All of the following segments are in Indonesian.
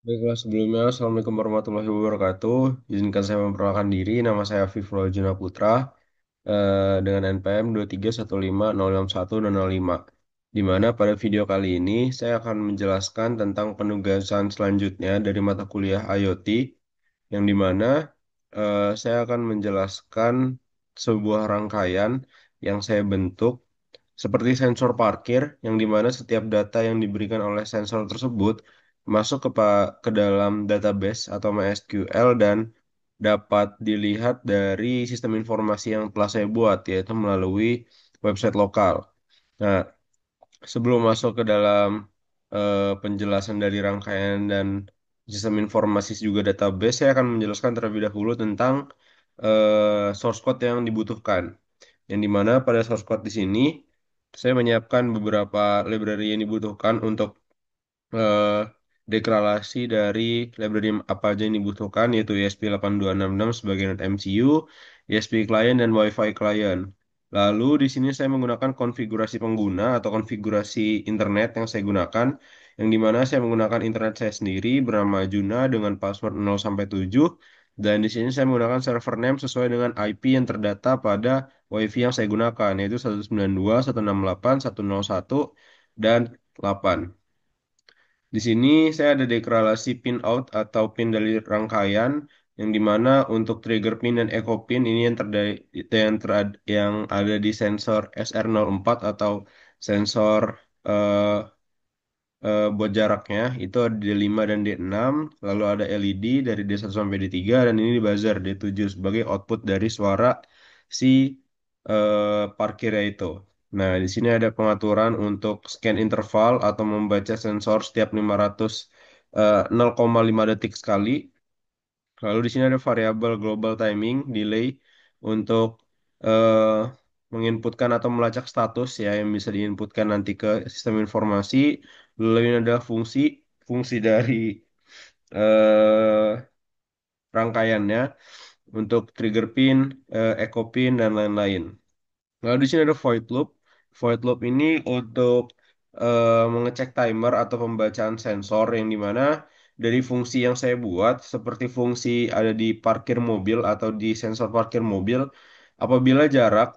Baiklah, sebelumnya, Assalamualaikum warahmatullahi wabarakatuh. Izinkan saya memperkenalkan diri, nama saya Afif Rojuna Putra, dengan NPM 231506105. Di mana pada video kali ini, saya akan menjelaskan tentang penugasan selanjutnya dari mata kuliah IoT, yang di mana saya akan menjelaskan sebuah rangkaian yang saya bentuk seperti sensor parkir, yang dimana setiap data yang diberikan oleh sensor tersebut masuk ke dalam database atau MySQL dan dapat dilihat dari sistem informasi yang telah saya buat, yaitu melalui website lokal. Nah, sebelum masuk ke dalam penjelasan dari rangkaian dan sistem informasi juga database, saya akan menjelaskan terlebih dahulu tentang source code yang dibutuhkan. Yang dimana pada source code di sini saya menyiapkan beberapa library yang dibutuhkan untuk eh, deklarasi dari library apa aja yang dibutuhkan, yaitu ESP8266 sebagai NAT MCU, ESP client, dan Wi-Fi client. Lalu di sini saya menggunakan konfigurasi pengguna atau konfigurasi internet yang saya gunakan, yang dimana saya menggunakan internet saya sendiri bernama Juna dengan password 0 sampai 7, dan di sini saya menggunakan server name sesuai dengan IP yang terdata pada WiFi yang saya gunakan, yaitu 192.168.101 dan 8. Di sini saya ada deklarasi pin out atau pin dari rangkaian, yang dimana untuk trigger pin dan echo pin ini yang ada di sensor SR04 atau sensor eh, buat jaraknya itu ada D5 dan D6, lalu ada LED dari D1 sampai D3, dan ini di buzzer D7 sebagai output dari suara si parkirnya itu. Nah, di sini ada pengaturan untuk scan interval atau membaca sensor setiap 0,5 detik sekali. Lalu di sini ada variabel global timing delay untuk eh, menginputkan atau melacak status ya yang bisa diinputkan nanti ke sistem informasi. Lalu ini adalah fungsi dari eh, rangkaiannya untuk trigger pin, echo pin, dan lain-lain. Lalu di sini ada void loop. Void loop ini untuk mengecek timer atau pembacaan sensor, yang dimana dari fungsi yang saya buat, seperti fungsi ada di parkir mobil atau di sensor parkir mobil, apabila jarak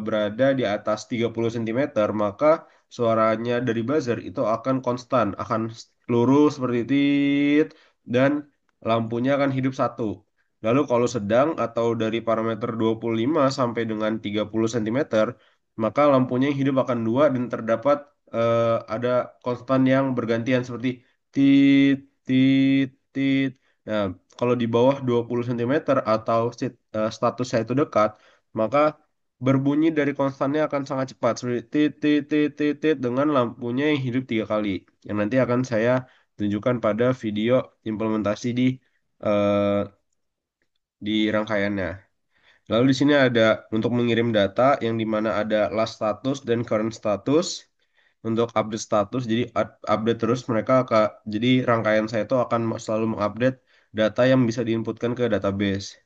berada di atas 30 cm, maka suaranya dari buzzer itu akan konstan, akan lurus seperti tit, dan lampunya akan hidup satu. Lalu kalau sedang atau dari parameter 25 sampai dengan 30 cm, maka lampunya yang hidup akan dua dan terdapat ada konstan yang bergantian seperti tit, tit, tit. Nah, kalau di bawah 20 cm atau status saya itu dekat, maka berbunyi dari konstannya akan sangat cepat seperti tit, tit, tit, tit, tit, dengan lampunya yang hidup 3 kali. Yang nanti akan saya tunjukkan pada video implementasi eh, di rangkaiannya. Lalu di sini ada untuk mengirim data, yang dimana ada last status dan current status untuk update status. Jadi update terus jadi rangkaian saya itu akan selalu mengupdate data yang bisa diinputkan ke database.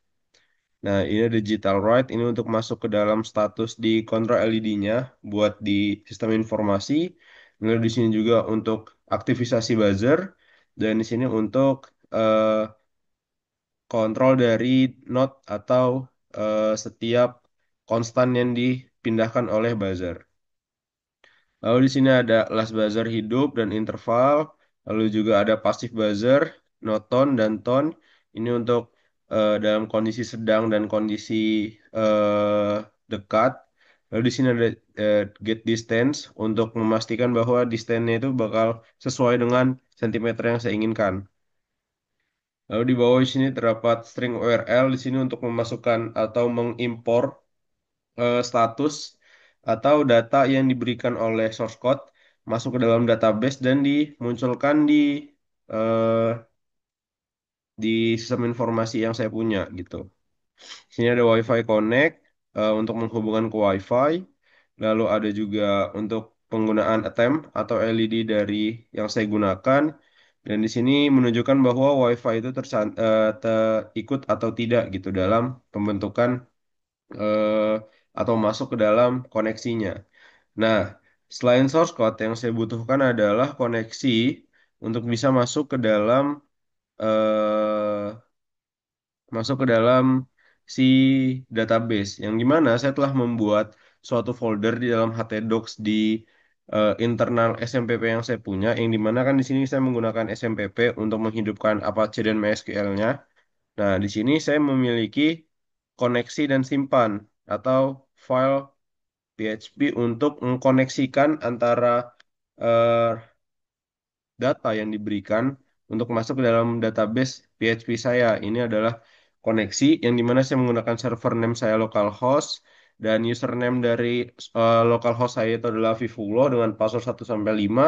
Nah, ini ada digital write ini untuk masuk ke dalam status di kontrol LED-nya buat di sistem informasi. Lalu di sini juga untuk aktivisasi buzzer, dan di sini untuk eh, kontrol dari node atau setiap konstan yang dipindahkan oleh buzzer. Lalu di sini ada last buzzer hidup dan interval, lalu juga ada passive buzzer, no tone dan tone. Ini untuk dalam kondisi sedang dan kondisi dekat. Lalu di sini ada get distance untuk memastikan bahwa distance-nya itu bakal sesuai dengan sentimeter yang saya inginkan. Lalu di bawah di sini terdapat string URL di sini untuk memasukkan atau mengimpor status atau data yang diberikan oleh source code masuk ke dalam database dan dimunculkan eh, di sistem informasi yang saya punya gitu. Di sini ada Wi-Fi Connect untuk menghubungkan ke Wi-Fi. Lalu ada juga untuk penggunaan attempt atau LED dari yang saya gunakan. Dan di sini menunjukkan bahwa Wi-Fi itu terikut atau tidak gitu dalam pembentukan eh, atau masuk ke dalam koneksinya. Nah, selain source code yang saya butuhkan adalah koneksi untuk bisa eh, masuk ke dalam si database yang dimana saya telah membuat suatu folder di dalam htdocs di internal SMPP yang saya punya yang dimana kan di sini saya menggunakan SMPP untuk menghidupkan Apache dan MySQL-nya. Nah, di sini saya memiliki koneksi dan simpan atau file PHP untuk mengkoneksikan antara eh, data yang diberikan untuk masuk ke dalam database PHP saya. Ini adalah koneksi yang dimana saya menggunakan server name saya localhost dan username dari localhost saya itu adalah Vivulo dengan password 1 sampai 5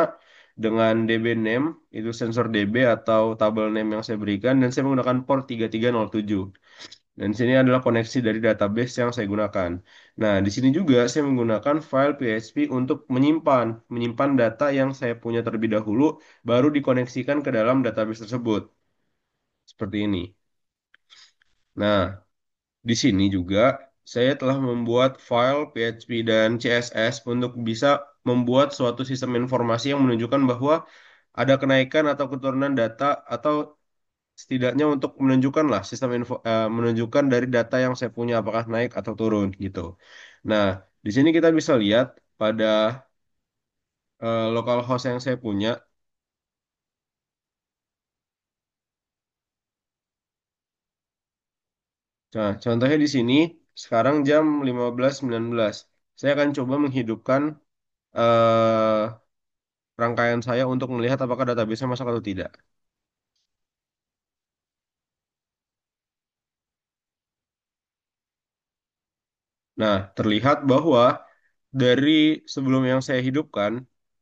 dengan DB name itu sensor DB atau table name yang saya berikan dan saya menggunakan port 3307. Dan sini adalah koneksi dari database yang saya gunakan. Nah, di sini juga saya menggunakan file PHP untuk menyimpan data yang saya punya terlebih dahulu, baru dikoneksikan ke dalam database tersebut. Seperti ini. Nah, di sini juga saya telah membuat file PHP dan CSS untuk bisa membuat suatu sistem informasi yang menunjukkan bahwa ada kenaikan atau keturunan data atau setidaknya untuk menunjukkan lah menunjukkan dari data yang saya punya apakah naik atau turun gitu. Nah, di sini kita bisa lihat pada localhost yang saya punya. Nah, contohnya di sini sekarang jam 15.19. Saya akan coba menghidupkan eh, rangkaian saya untuk melihat apakah database-nya masuk atau tidak. Nah, terlihat bahwa dari sebelum yang saya hidupkan,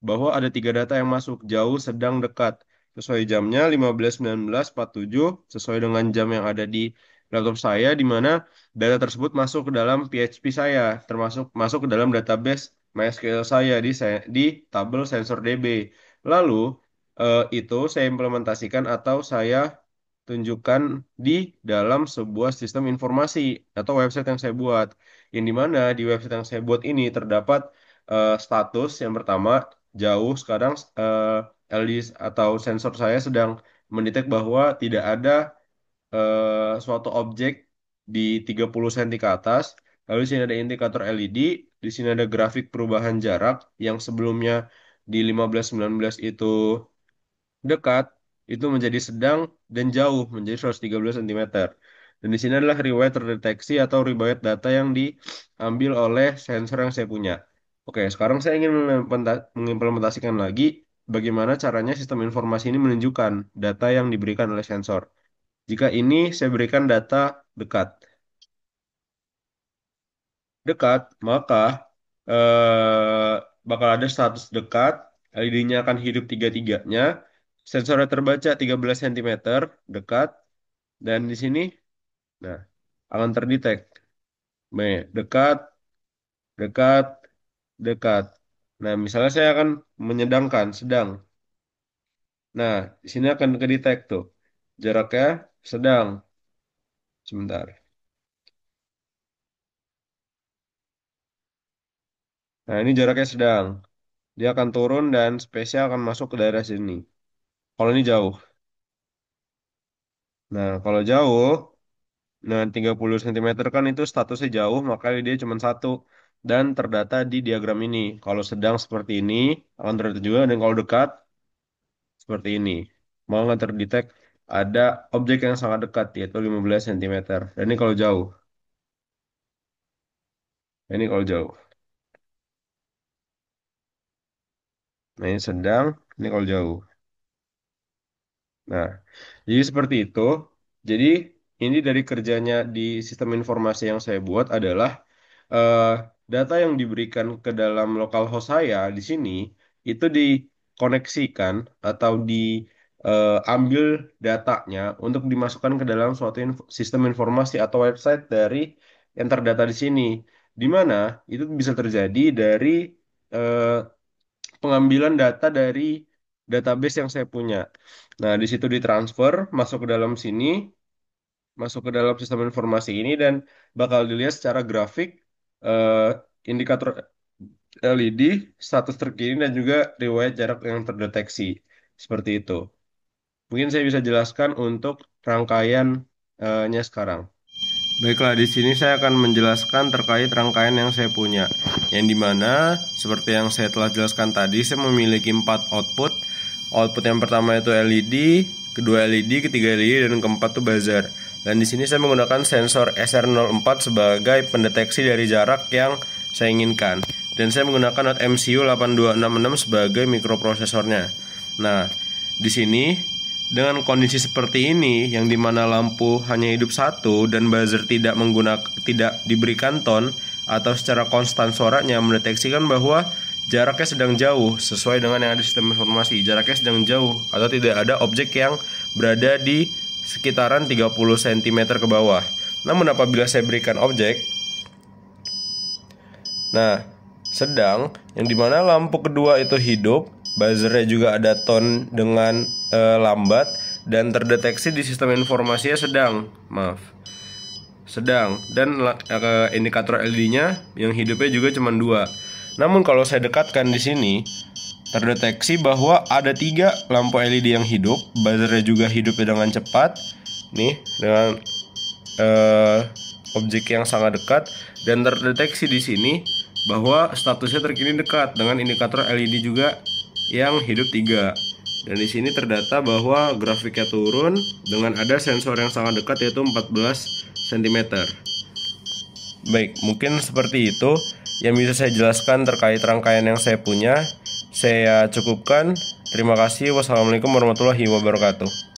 bahwa ada 3 data yang masuk jauh, sedang, dekat. Sesuai jamnya 15.19.47, sesuai dengan jam yang ada di laptop saya, di mana data tersebut masuk ke dalam PHP saya, termasuk masuk ke dalam database MySQL saya di tabel sensor DB. Lalu, itu saya implementasikan atau saya tunjukkan di dalam sebuah sistem informasi atau website yang saya buat. Yang dimana di website yang saya buat ini terdapat status yang pertama jauh sekarang LD atau sensor saya sedang mendetek bahwa tidak ada suatu objek di 30 cm ke atas. Lalu di sini ada indikator LED, di sini ada grafik perubahan jarak yang sebelumnya di 15-19 itu dekat itu menjadi sedang dan jauh menjadi 113 cm. Dan di sini adalah riwayat terdeteksi atau riwayat data yang diambil oleh sensor yang saya punya. Oke, sekarang saya ingin mengimplementasikan lagi bagaimana caranya sistem informasi ini menunjukkan data yang diberikan oleh sensor. Jika ini saya berikan data dekat. Dekat, maka eh, bakal ada status dekat, LED-nya akan hidup tiga-tiganya, sensornya terbaca 13 cm dekat, dan di sini, nah, akan terdetek. Dekat, dekat, dekat. Nah, misalnya saya akan menyedangkan, sedang. Nah, di sini akan kedetek tuh. Jaraknya sedang. Sebentar. Nah, ini jaraknya sedang. Dia akan turun dan spesial akan masuk ke daerah sini. Kalau ini jauh. Nah, kalau jauh, nah 30 cm kan itu statusnya jauh, maka dia cuma satu. Dan terdata di diagram ini. Kalau sedang seperti ini, akan terdata juga. Dan kalau dekat, seperti ini. Mau nggak terdetek ada objek yang sangat dekat, yaitu 15 cm. Dan ini kalau jauh. Ini kalau jauh. Nah, ini sedang, ini kalau jauh. Nah, jadi seperti itu. Jadi ini dari kerjanya di sistem informasi yang saya buat adalah eh, data yang diberikan ke dalam localhost saya di sini itu dikoneksikan atau diambil datanya untuk dimasukkan ke dalam suatu sistem informasi atau website dari yang terdata di sini. Di mana itu bisa terjadi dari eh, pengambilan data dari database yang saya punya. Nah, di situ ditransfer masuk ke dalam sini, masuk ke dalam sistem informasi ini dan bakal dilihat secara grafik eh, indikator LED, status terkini dan juga riwayat jarak yang terdeteksi. Seperti itu. Mungkin saya bisa jelaskan untuk rangkaiannya sekarang. Baiklah, di sini saya akan menjelaskan terkait rangkaian yang saya punya. Yang dimana, seperti yang saya telah jelaskan tadi, saya memiliki 4 output. Output yang pertama itu LED, kedua LED, ketiga LED, dan keempat itu buzzer. Dan di sini saya menggunakan sensor SR04 sebagai pendeteksi dari jarak yang saya inginkan. Dan saya menggunakan Node MCU 8266 sebagai mikroprosesornya. Nah, di sini dengan kondisi seperti ini, yang dimana lampu hanya hidup satu dan buzzer tidak diberikan tone atau secara konstan suaranya, mendeteksikan bahwa jaraknya sedang jauh sesuai dengan yang ada di sistem informasi. Jaraknya sedang jauh atau tidak ada objek yang berada di sekitaran 30 cm ke bawah. Namun apabila saya berikan objek, nah, sedang yang dimana lampu kedua itu hidup, buzzernya juga ada tone dengan lambat dan terdeteksi di sistem informasinya sedang dan indikator LED-nya yang hidupnya juga cuma 2. Namun kalau saya dekatkan di sini terdeteksi bahwa ada 3 lampu LED yang hidup, buzzernya juga hidupnya dengan cepat, nih dengan objek yang sangat dekat, dan terdeteksi di sini bahwa statusnya terkini dekat dengan indikator LED juga yang hidup 3. Dan di sini terdata bahwa grafiknya turun dengan ada sensor yang sangat dekat yaitu 14 cm. Baik, mungkin seperti itu yang bisa saya jelaskan terkait rangkaian yang saya punya. Saya cukupkan. Terima kasih. Wassalamualaikum warahmatullahi wabarakatuh.